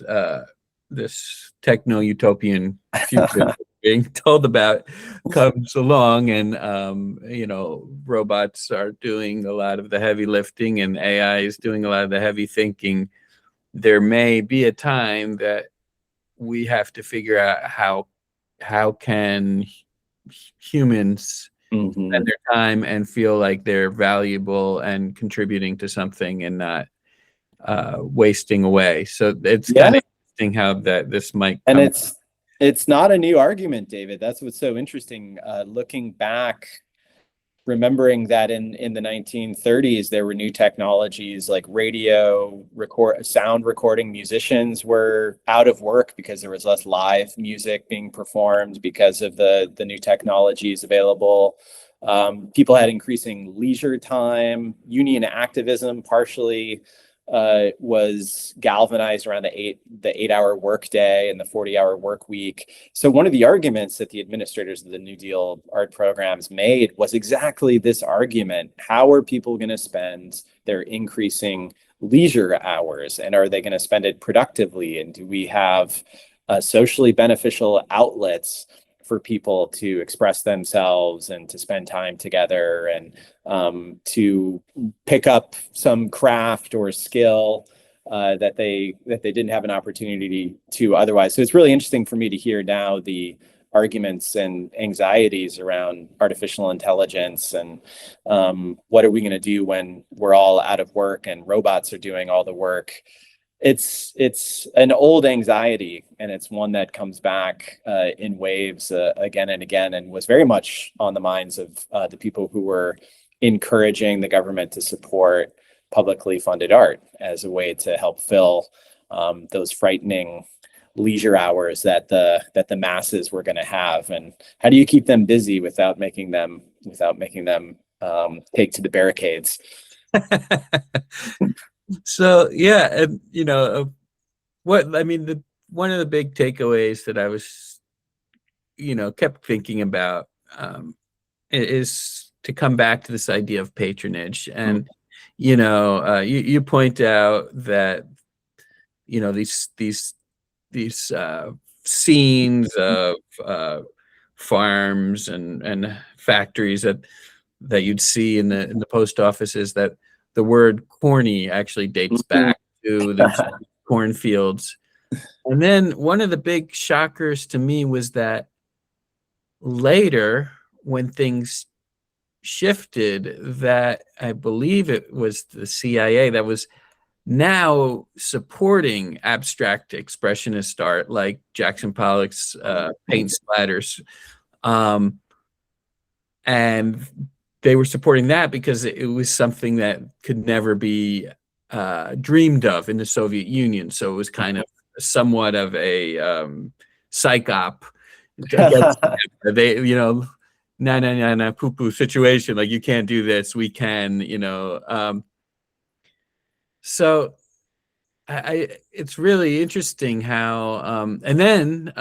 this techno-utopian future being told about comes along, and robots are doing a lot of the heavy lifting and AI is doing a lot of the heavy thinking. There may be a time that we have to figure out how can humans spend their time and feel like they're valuable and contributing to something and not wasting away. So it's kind of interesting how this might come. And it's not a new argument, David. That's what's so interesting. Looking back, remembering that in the 1930s, there were new technologies like radio, sound recording. Musicians were out of work because there was less live music being performed because of the new technologies available. People had increasing leisure time. Union activism partially was galvanized around the 8-hour workday and the 40-hour work week. So one of the arguments that the administrators of the New Deal art programs made was exactly this argument. How are people going to spend their increasing leisure hours, and are they going to spend it productively? And do we have socially beneficial outlets for people to express themselves and to spend time together, and to pick up some craft or skill that they didn't have an opportunity to otherwise? So it's really interesting for me to hear now the arguments and anxieties around artificial intelligence, and what are we going to do when we're all out of work and robots are doing all the work. It's an old anxiety, and it's one that comes back in waves again and again, and was very much on the minds of the people who were encouraging the government to support publicly funded art as a way to help fill those frightening leisure hours that the masses were going to have. And how do you keep them busy without making them take to the barricades? So yeah, and what I mean, one of the big takeaways that I was, kept thinking about is to come back to this idea of patronage. And you point out that these scenes of farms and factories that you'd see in the post offices, that the word corny actually dates back to the cornfields. And then one of the big shockers to me was that later, when things shifted, that I believe it was the CIA that was now supporting abstract expressionist art like Jackson Pollock's paint splatters. And they were supporting that because it was something that could never be dreamed of in the Soviet Union. So it was kind of somewhat of a psych op against they, na poo poo situation. Like, you can't do this, we can, so it's really interesting how, and then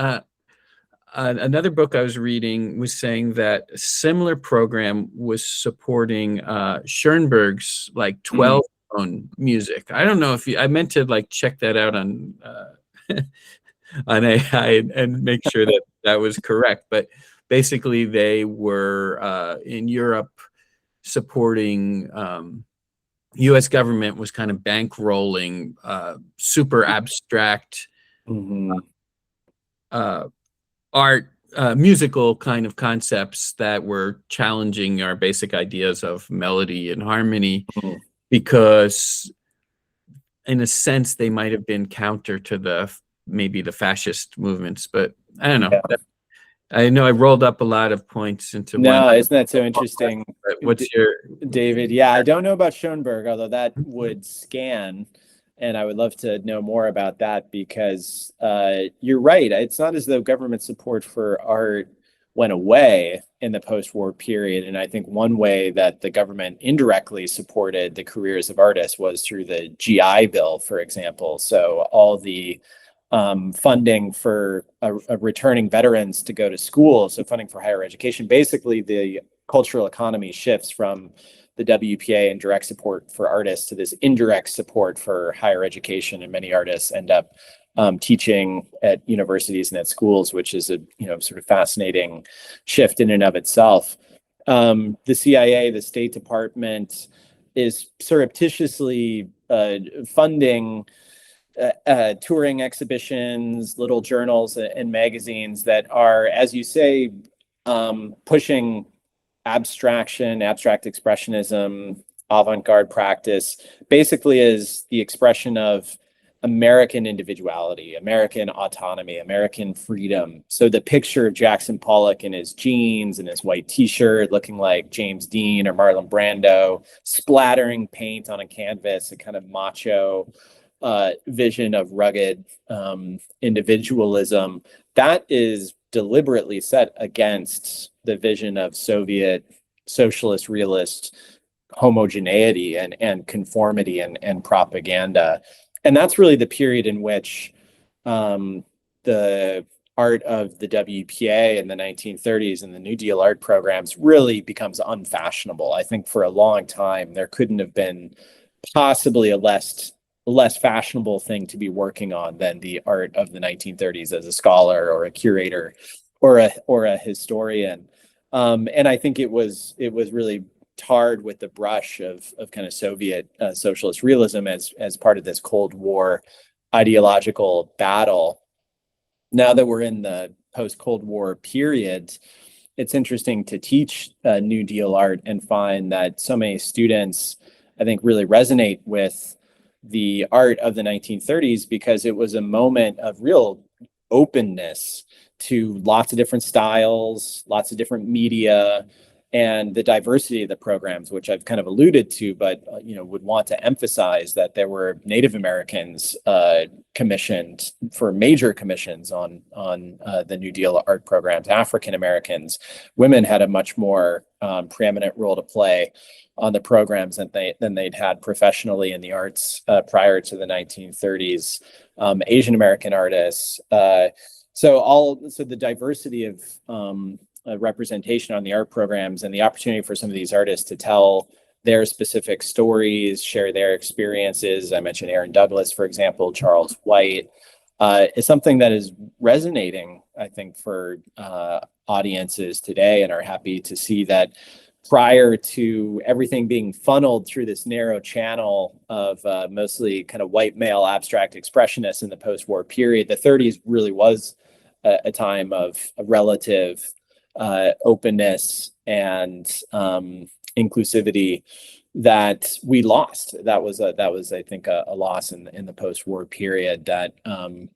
another book I was reading was saying that a similar program was supporting Schoenberg's like 12 tone music. I don't know if I meant to like check that out on on AI and make sure that that was correct, but basically they were in Europe supporting U.S. government was kind of bankrolling super abstract art, musical kind of concepts that were challenging our basic ideas of melody and harmony, because in a sense they might have been counter to maybe the fascist movements. But I don't know. Yeah. I know I rolled up a lot of points into one. No, isn't that so interesting? What's your David? Yeah, I don't know about Schoenberg, although that would scan, and I would love to know more about that, because you're right. It's not as though government support for art went away in the post-war period. And I think one way that the government indirectly supported the careers of artists was through the GI Bill, for example. So all the funding for returning veterans to go to school, so funding for higher education. Basically, the cultural economy shifts from the WPA and direct support for artists to this indirect support for higher education, and many artists end up teaching at universities and at schools, which is a sort of fascinating shift in and of itself. The CIA, the State Department, is surreptitiously funding touring exhibitions, little journals and magazines that are, as you say, pushing abstraction, abstract expressionism, avant-garde practice, basically as the expression of American individuality, American autonomy, American freedom. So the picture of Jackson Pollock in his jeans and his white t-shirt, looking like James Dean or Marlon Brando, splattering paint on a canvas, a kind of macho vision of rugged individualism, that is deliberately set against the vision of Soviet socialist realist homogeneity and conformity and propaganda. And that's really the period in which the art of the WPA in the 1930s and the New Deal art programs really becomes unfashionable. I think for a long time, there couldn't have been possibly a less fashionable thing to be working on than the art of the 1930s as a scholar or a curator or a historian. And I think it was really tarred with the brush of kind of Soviet socialist realism as part of this Cold War ideological battle. Now that we're in the post-Cold War period, it's interesting to teach New Deal art and find that so many students, I think, really resonate with the art of the 1930s because it was a moment of real openness to lots of different styles, lots of different media, and the diversity of the programs, which I've kind of alluded to, but would want to emphasize that there were Native Americans commissioned for major commissions on the New Deal art programs. African Americans, women had a much more preeminent role to play on the programs than they'd had professionally in the arts prior to the 1930s. Asian American artists. So the diversity of representation on the art programs and the opportunity for some of these artists to tell their specific stories, share their experiences. I mentioned Aaron Douglas, for example, Charles White, is something that is resonating, I think, for audiences today, and are happy to see that prior to everything being funneled through this narrow channel of mostly kind of white male abstract expressionists in the post-war period, the 30s really was a time of relative openness and inclusivity that we lost. That was I think a loss in the post-war period that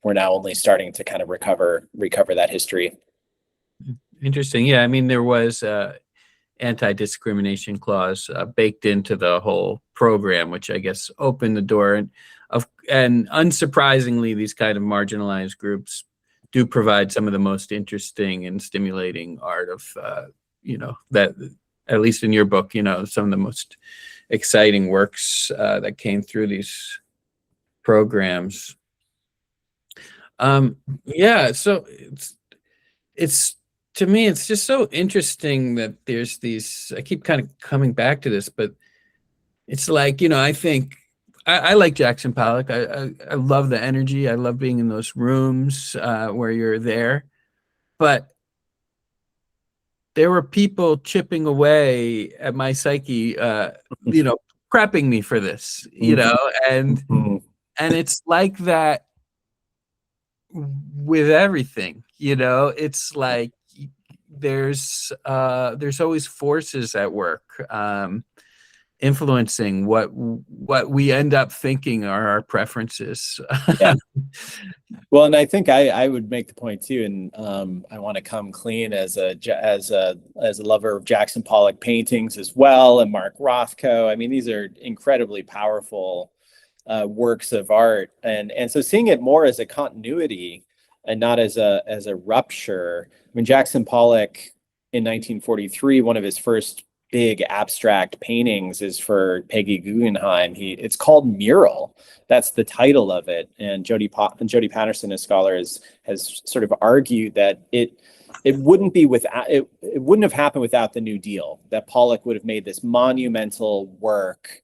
we're now only starting to kind of recover that history. Interesting. Yeah, I mean, there was anti-discrimination clause baked into the whole program, which I guess opened the door. And unsurprisingly, these kind of marginalized groups do provide some of the most interesting and stimulating art of, that, at least in your book, some of the most exciting works that came through these programs. Yeah, so it's to me, it's just so interesting that there's these, I keep kind of coming back to this, but it's like, I think I like Jackson Pollock. I love the energy. I love being in those rooms where you're there. But there were people chipping away at my psyche, prepping me for this, and it's like that with everything, it's like there's always forces at work influencing what we end up thinking are our preferences. Yeah. Well, and I think I would make the point too, and I want to come clean as a lover of Jackson Pollock paintings as well, and Mark Rothko. I mean, these are incredibly powerful works of art, and so seeing it more as a continuity and not as a rupture. I mean, Jackson Pollock in 1943, one of his first big abstract paintings is for Peggy Guggenheim. It's called Mural. That's the title of it. And Jody Patterson, a scholar, has sort of argued that it wouldn't have happened without the New Deal, that Pollock would have made this monumental work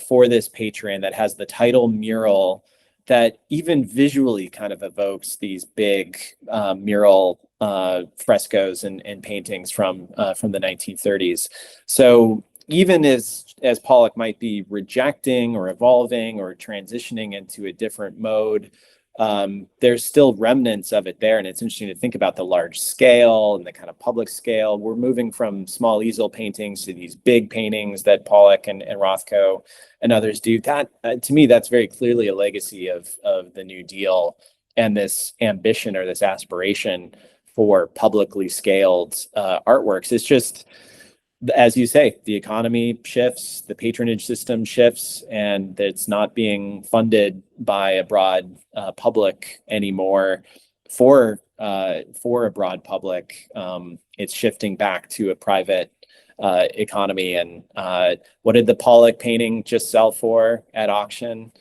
for this patron that has the title Mural, that even visually kind of evokes these big mural frescoes and paintings from the 1930s. So even as Pollock might be rejecting or evolving or transitioning into a different mode, there's still remnants of it there. And it's interesting to think about the large scale and the kind of public scale. We're moving from small easel paintings to these big paintings that Pollock and Rothko and others do. That, to me, that's very clearly a legacy of the New Deal and this ambition or this aspiration for publicly scaled artworks. It's just, as you say, the economy shifts, the patronage system shifts, and it's not being funded by a broad public anymore for a broad public. It's shifting back to a private economy. And what did the Pollock painting just sell for at auction?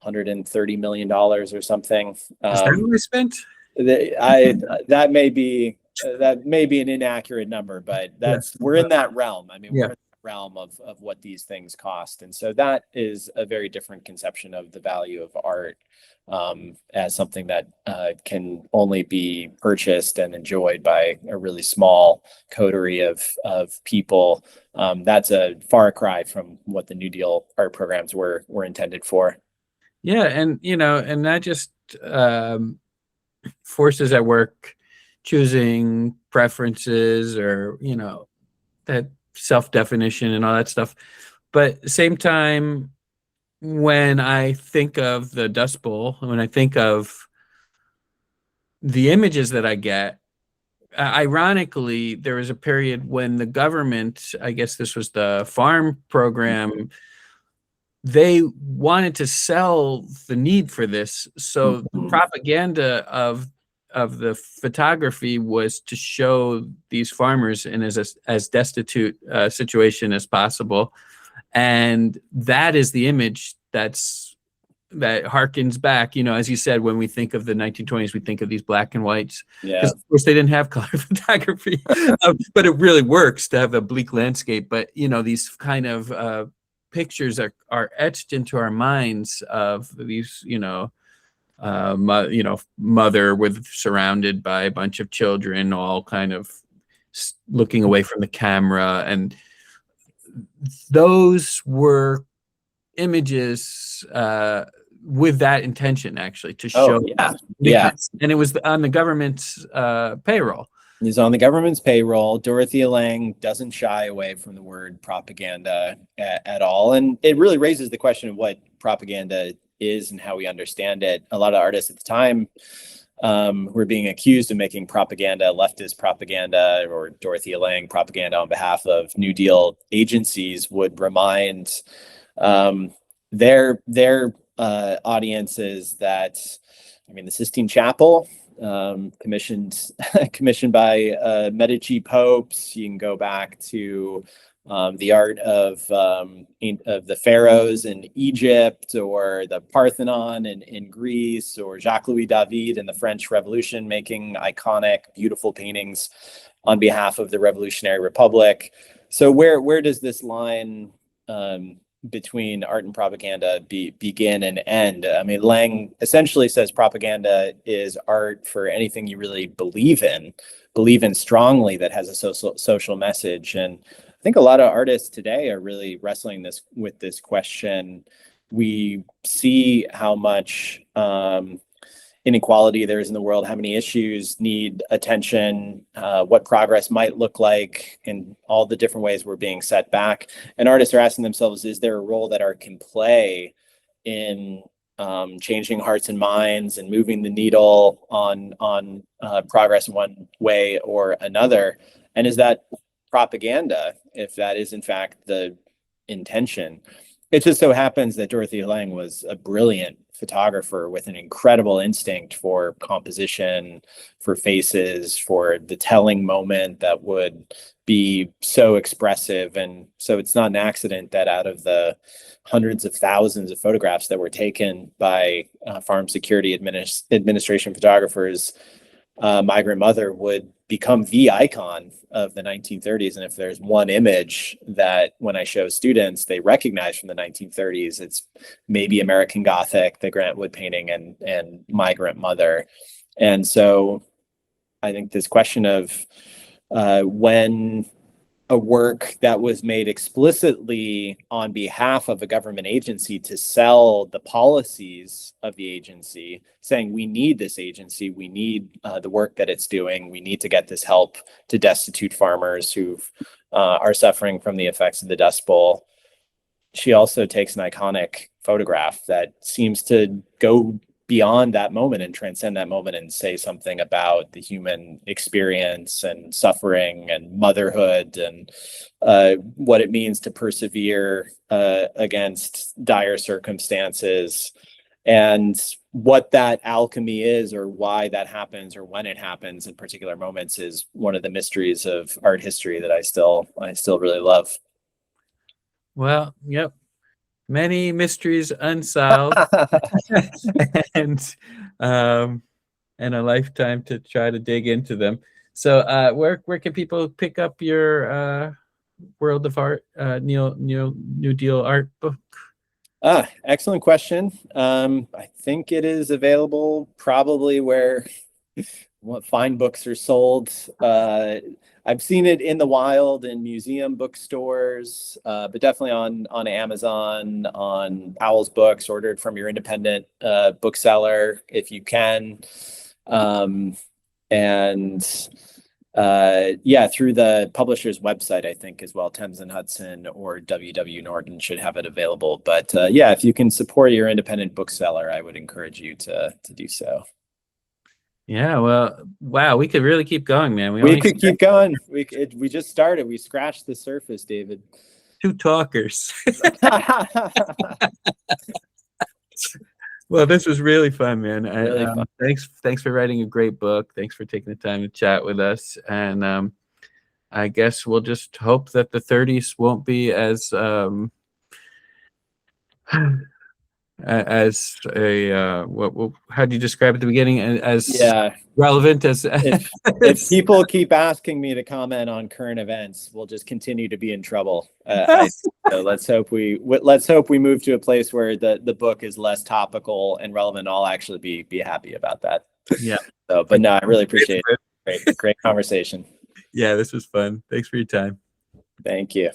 $130 million or something. Is that what we spent? That may be an inaccurate number, but we're in that realm. I mean, yeah. realm of what these things cost. And so that is a very different conception of the value of art, as something that can only be purchased and enjoyed by a really small coterie of people. That's a far cry from what the New Deal art programs were intended for. Yeah, and and not just forces at work choosing preferences or that self-definition and all that stuff, but at the same time, when I think of the Dust Bowl, when I think of the images that I get, ironically, there was a period when the government, I guess this was the farm program, they wanted to sell the need for this. So the propaganda of the photography was to show these farmers in as destitute situation as possible. And that is the image that harkens back, as you said, when we think of the 1920s, we think of these black and whites. Yeah. Because of course they didn't have color photography, but it really works to have a bleak landscape. But these kind of pictures are etched into our minds of these, mother surrounded by a bunch of children, all kind of looking away from the camera, and those were images with that intention, actually, to show. Yeah. And it was on the government's payroll. He's on the government's payroll. Dorothea Lange doesn't shy away from the word propaganda at all. And it really raises the question of what propaganda is and how we understand it. A lot of artists at the time were being accused of making propaganda, leftist propaganda, or Dorothea Lange propaganda on behalf of New Deal agencies would remind their audiences that, the Sistine Chapel, commissioned by Medici popes. You can go back to the art of the pharaohs in Egypt, or the Parthenon in Greece, or Jacques-Louis David in the French Revolution making iconic, beautiful paintings on behalf of the Revolutionary Republic. So where does this line between art and propaganda begin and end? Lange essentially says propaganda is art for anything you really believe in strongly, that has a social message. And I think a lot of artists today are really wrestling with this question. We see how much inequality there is in the world, how many issues need attention, what progress might look like, in all the different ways we're being set back. And artists are asking themselves, is there a role that art can play in changing hearts and minds and moving the needle on progress in one way or another? And is that propaganda, if that is in fact the intention? It just so happens that Dorothea Lange was a brilliant photographer with an incredible instinct for composition, for faces, for the telling moment that would be so expressive. And so it's not an accident that out of the hundreds of thousands of photographs that were taken by Farm Security Administration photographers, Migrant Mother would become the icon of the 1930s. And if there's one image that when I show students they recognize from the 1930s, it's maybe American Gothic, the Grant Wood painting, and Migrant Mother. And so I think this question of when a work that was made explicitly on behalf of a government agency to sell the policies of the agency, saying we need this agency, we need the work that it's doing, we need to get this help to destitute farmers who are suffering from the effects of the Dust Bowl. She also takes an iconic photograph that seems to go beyond that moment and transcend that moment and say something about the human experience and suffering and motherhood and what it means to persevere against dire circumstances, and what that alchemy is, or why that happens, or when it happens in particular moments, is one of the mysteries of art history that I still really love. Well, yep. Many mysteries unsolved, and a lifetime to try to dig into them. So, where can people pick up your World of Art, New Deal art book? Excellent question. I think it is available probably where what fine books are sold. I've seen it in the wild in museum bookstores, but definitely on Amazon, on Owl's Books, ordered from your independent bookseller if you can. And yeah, through the publisher's website, I think as well, Thames and Hudson or W.W. Norton should have it available. But yeah, if you can support your independent bookseller, I would encourage you to do so. Yeah, well, wow, we could really keep going, man. We could keep going. We just started. We scratched the surface, David. two talkers. Well, this was really fun, man. Really fun. Thanks for writing a great book. Thanks for taking the time to chat with us. And I guess we'll just hope that the 30s won't be as how do you describe at the beginning, as relevant as if people keep asking me to comment on current events, we'll just continue to be in trouble. So let's hope we move to a place where the book is less topical and relevant. I'll actually be happy about that. Yeah. So, but no, I really appreciate it. Great conversation. Yeah, this was fun. Thanks for your time. Thank you.